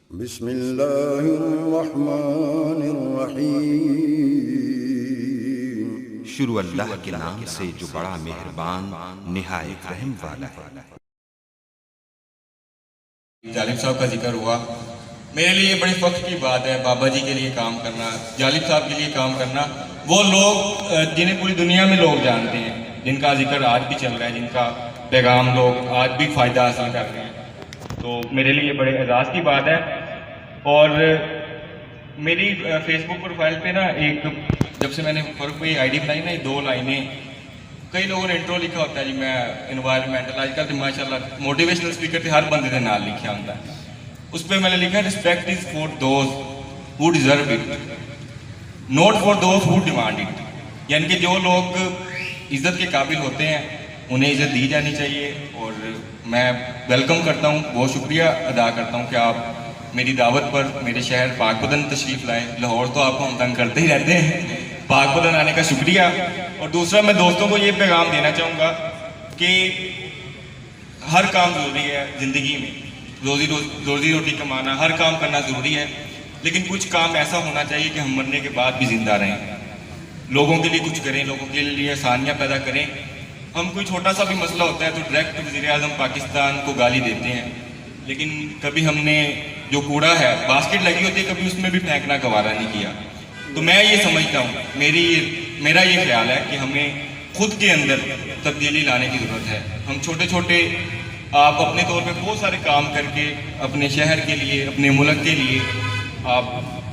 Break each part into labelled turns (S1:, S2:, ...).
S1: بسم اللہ الرحمن الرحیم۔
S2: شروع اللہ کے نام سے جو بڑا مہربان نہایت رحم والا ہے۔
S3: جالب صاحب کا ذکر ہوا، میرے لیے بڑی فخر کی بات ہے بابا جی کے لیے کام کرنا، جالب صاحب کے لیے کام کرنا۔ وہ لوگ جنہیں پوری دنیا میں لوگ جانتے ہیں، جن کا ذکر آج بھی چل رہا ہے، جن کا پیغام لوگ آج بھی فائدہ حاصل کر رہے ہیں، تو میرے لیے بڑے اعزاز کی بات ہے۔ اور میری فیس بک پروفائل پہ نا ایک جب سے میں نے فرق پہ آئی ڈی بنائی نا، یہ 2 لائنیں کئی لوگوں نے انٹرو لکھا ہوتا ہے جی میں انوائرمنٹل، آج کل تو ماشاء اللہ موٹیویشنل اسپیکر تھے، ہر بندے کے نال لکھا ہوتا ہے۔ اس پہ میں نے لکھا respect is for those who deserve it, not for those who demand it, یعنی کہ جو لوگ عزت کے قابل ہوتے ہیں انہیں عزت دی جانی چاہیے۔ اور میں ویلکم کرتا ہوں، بہت شکریہ ادا کرتا ہوں کہ آپ میری دعوت پر میرے شہر پاک بدن تشریف لائیں۔ لاہور تو آپ کو ہم تنگ کرتے ہی رہتے ہیں، پاک بدن آنے کا شکریہ۔ اور دوسرا میں دوستوں کو یہ پیغام دینا چاہوں گا کہ ہر کام ضروری ہے زندگی میں، روزی روٹی کمانا، ہر کام کرنا ضروری ہے، لیکن کچھ کام ایسا ہونا چاہیے کہ ہم مرنے کے بعد بھی زندہ رہیں، لوگوں کے لیے کچھ کریں، لوگوں کے لیے آسانیاں پیدا کریں۔ ہم کوئی چھوٹا سا بھی مسئلہ ہوتا ہے تو ڈائریکٹ وزیر اعظم پاکستان کو گالی دیتے ہیں، لیکن کبھی ہم نے جو کوڑا ہے باسکٹ لگی ہوتی ہے کبھی اس میں بھی پھینکنا گوارا نہیں کیا۔ تو میں یہ سمجھتا ہوں، میرا یہ خیال ہے کہ ہمیں خود کے اندر تبدیلی لانے کی ضرورت ہے۔ ہم چھوٹے چھوٹے آپ اپنے طور پہ بہت سارے کام کر کے اپنے شہر کے لیے، اپنے ملک کے لیے آپ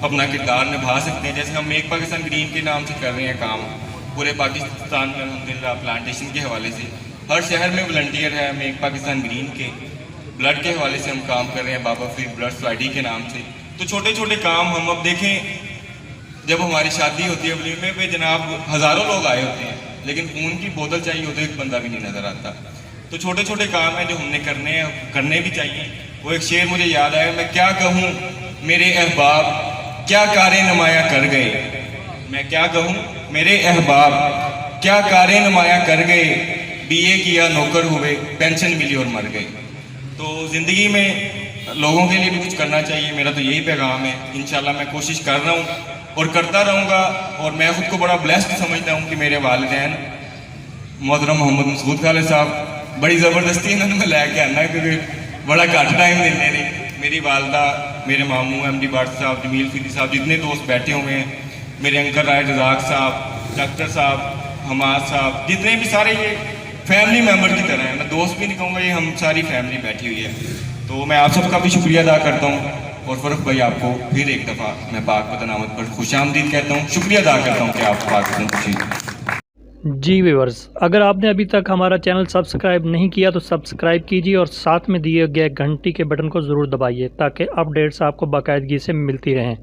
S3: اپنا کردار نبھا سکتے ہیں۔ جیسے ہم ایک پاکستان گرین کے نام سے کر رہے ہیں کام پورے پاکستان میں، الحمدللہ پلانٹیشن کے حوالے سے ہر شہر میں والنٹیئر ہے، ہم ایک پاکستان گرین کے بلڈ کے حوالے سے ہم کام کر رہے ہیں، بابا فرید بلڈ سوسائٹی کے نام سے۔ تو چھوٹے چھوٹے کام ہم اب دیکھیں، جب ہماری شادی ہوتی ہے ولیمے پہ جناب ہزاروں لوگ آئے ہوتے ہیں، لیکن خون کی بوتل چاہیے ہوتی ہے، ایک بندہ بھی نہیں نظر آتا۔ تو چھوٹے چھوٹے کام ہیں جو ہم نے کرنے ہیں، کرنے بھی چاہیے۔ وہ ایک شعر مجھے یاد آیا، میں کیا کہوں میرے احباب کیا کاریں نمایاں کر گئے، میں کیا کہوں میرے احباب کیا کاریں نمایاں کر گئے، بی اے کیا نوکر ہوئے، پینشن ملی اور مر گئے۔ تو زندگی میں لوگوں کے لیے بھی کچھ کرنا چاہیے، میرا تو یہی پیغام ہے۔ انشاءاللہ میں کوشش کر رہا ہوں اور کرتا رہوں گا، اور میں خود کو بڑا بلیسڈ سمجھتا ہوں کہ میرے والدین محترم محمد مسعود خالد صاحب بڑی زبردستی انہوں نے میں لے کے آنا، کیونکہ بڑا گھٹ ٹائم دیتے نے۔ میری والدہ، میرے ماموں ایم ڈی بٹ صاحب، جمیل فیدی صاحب، جتنے دوست بیٹھے ہوئے ہیں، میرے انکل رائے رزاق صاحب، ڈاکٹر صاحب، حماد صاحب، جتنے بھی سارے یہ فیملی ممبر کی طرح ہیں، میں دوست بھی نہیں کہوں گا، یہ ہم ساری فیملی بیٹھی ہوئی ہے۔ تو میں آپ سب کا بھی شکریہ ادا کرتا ہوں، اور فرق بھائی آپ کو پھر ایک دفعہ میں پاک وطن آمد پر خوش آمدید کہتا ہوں، شکریہ ادا کرتا ہوں کہ آپ پاک وطن تشریف۔
S4: جی ویورز، اگر آپ نے ابھی تک ہمارا چینل سبسکرائب نہیں کیا تو سبسکرائب کیجیے اور ساتھ میں دیے گئے گھنٹی کے بٹن کو ضرور دبائیے تاکہ اپڈیٹس آپ کو باقاعدگی سے ملتی رہیں۔